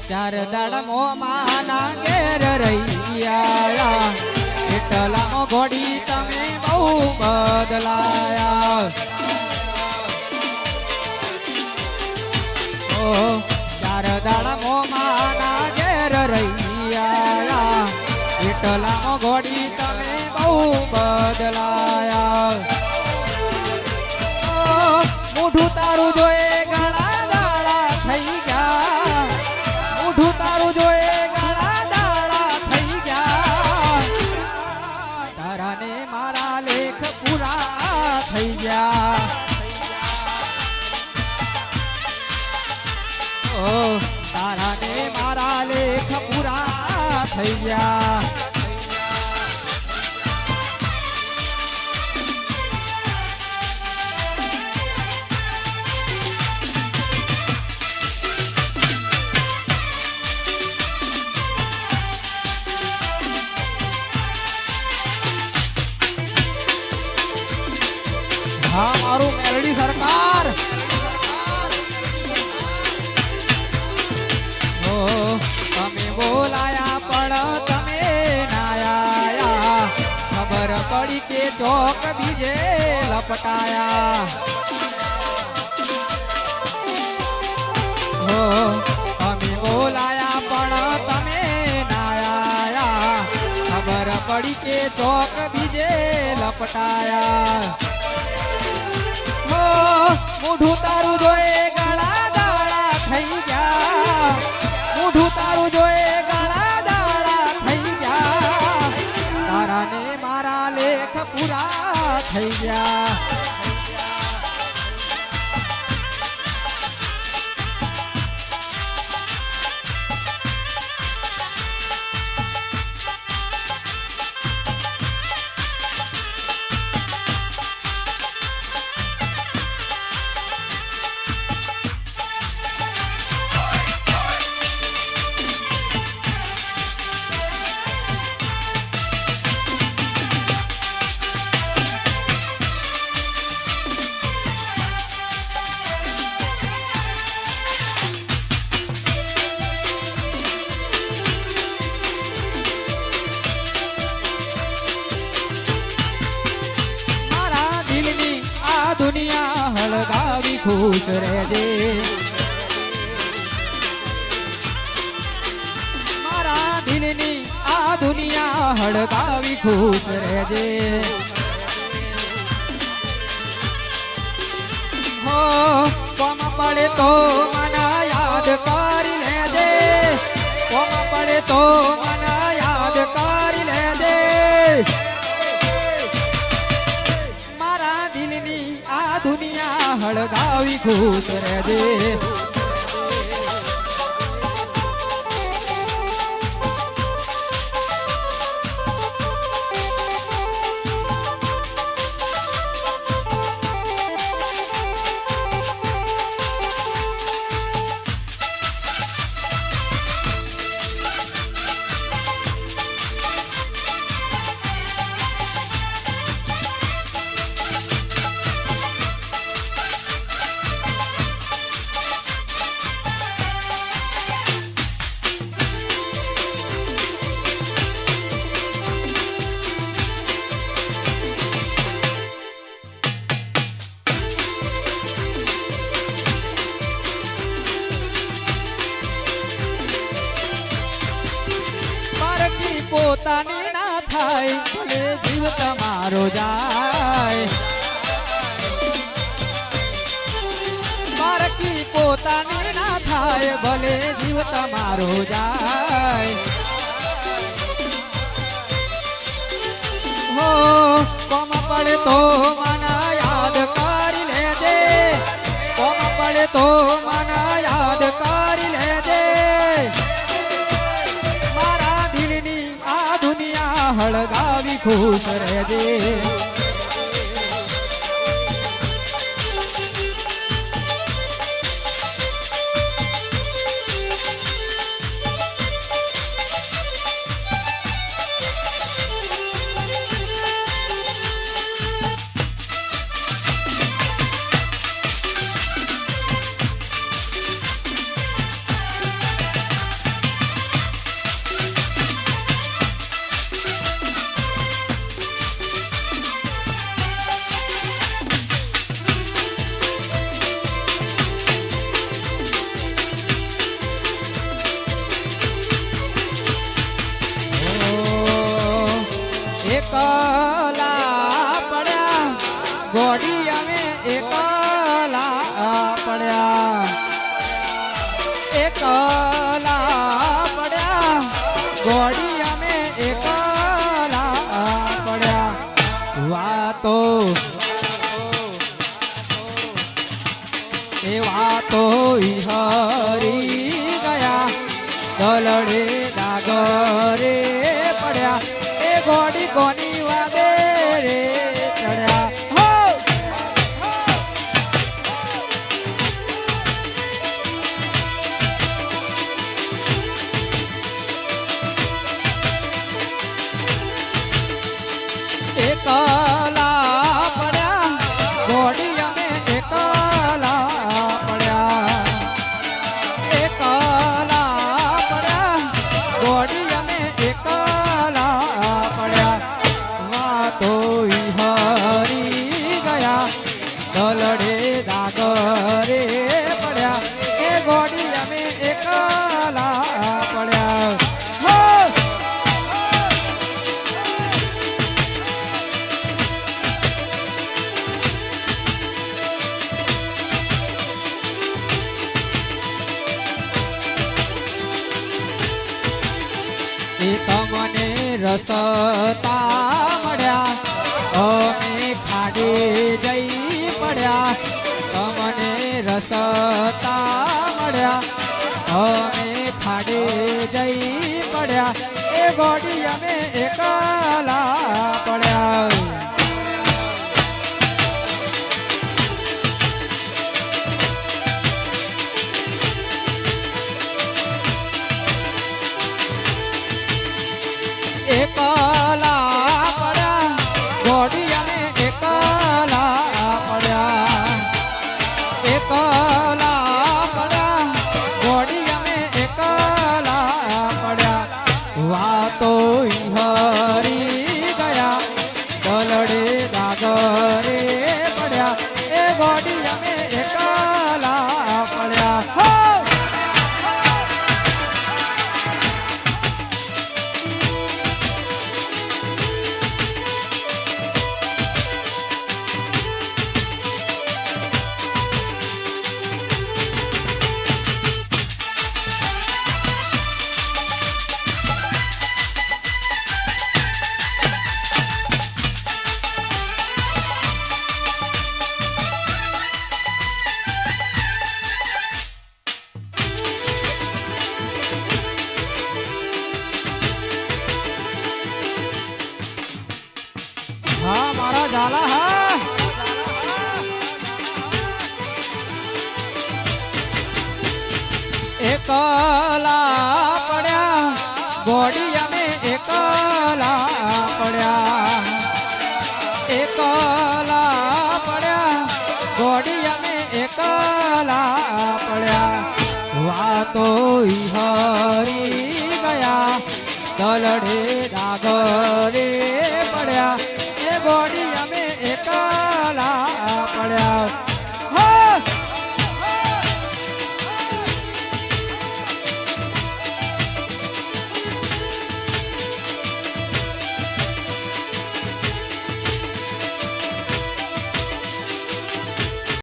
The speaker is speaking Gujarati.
ચાર દાડા મોમાના ઘેર રહીયા એટલામાં ઘોડી તમે બહુ બદલાયા ઓ ચાર દાડા મોમાના ઘેર રહીયા એટલામાં ઘોડી તમે બહુ બદલાયા મોઢું તારું જોઈ ઘણા દાડા થઈ ગયા મોઢું તારું જોઈ ઘણા દાડા થઈ ગયા તારા ને મારા લેખ પૂરા થઈ ગયા ઓ તારા ને મારા લેખ પૂરા થઈ ગયા हाँ मारू मेलडी सरकार हो तमे बोलाया पण तमे नाया खबर पड़ी के चौक बीजे लपटाया हो तमे बोलाया पण तमे नाया खबर पड़ी के चौक बीजे लपटाया મોઢું તારું જોઈ ઘણા દાડા થઈ ગયા મોઢું તારું જોઈ ઘણા દાડા થઈ ગયા તારા ને મારા લેખ પૂરા થઈ ગયા दुनिया हलगावी खुश रहजे मारा दिलनी आ दुनिया हलगावी खुश रहजे हो कोम पड़े तो मना याद કરી લેજે કોમ પડે તો મના યાદ કરી લેજે दुनिया हड़गावी खुश रहजे પોતાની ના થાય ભલે જીવ તમારો જાય મારકી પોતાની ના થાય ભલે જીવ તમારો જાય હો કોમ પડે તો મના યાદ કરી લેજે કોમ પડે તો મના યાદ કરી લેજે હળગાવી ખુશ રહેજે દલડે ડાગરે પડ્યા એ ગોડી કોની વાગે રે ચડ્યા હો એકલા પડ્યા ગોડી અમે એકલા પડ્યા એકલા પડ્યા ગોડી અમે એકલા પડ્યા વાતો હરી ગયા દલડે દાગરે પડ્યા એ ગોડી અમે એકલા પડ્યા હો તમને રસતા મળ્યા અમે ખાડે જઈ પડ્યા તમને રસતા મળ્યા અમે ખાડે જઈ પડ્યા એ ગોડી અમે એકલા પડ્યા એકલા પડ્યા ગોડી અમે એકલા પડ્યા એકલા પડ્યા ગોડી અમે એકલા પડ્યા વાતો હરી ગયા દલડે દાગરે પડ્યા એ ગોડી અમે એકલા પડ્યા હો हाँ मारा जाला है एकला પડ્યા ગોડી અમે એકલા પડ્યા એકલા પડ્યા ગોડી અમે એકલા પડ્યા વાતો હરી ગયા દલડે ડાગરે પડ્યા એ ગોડી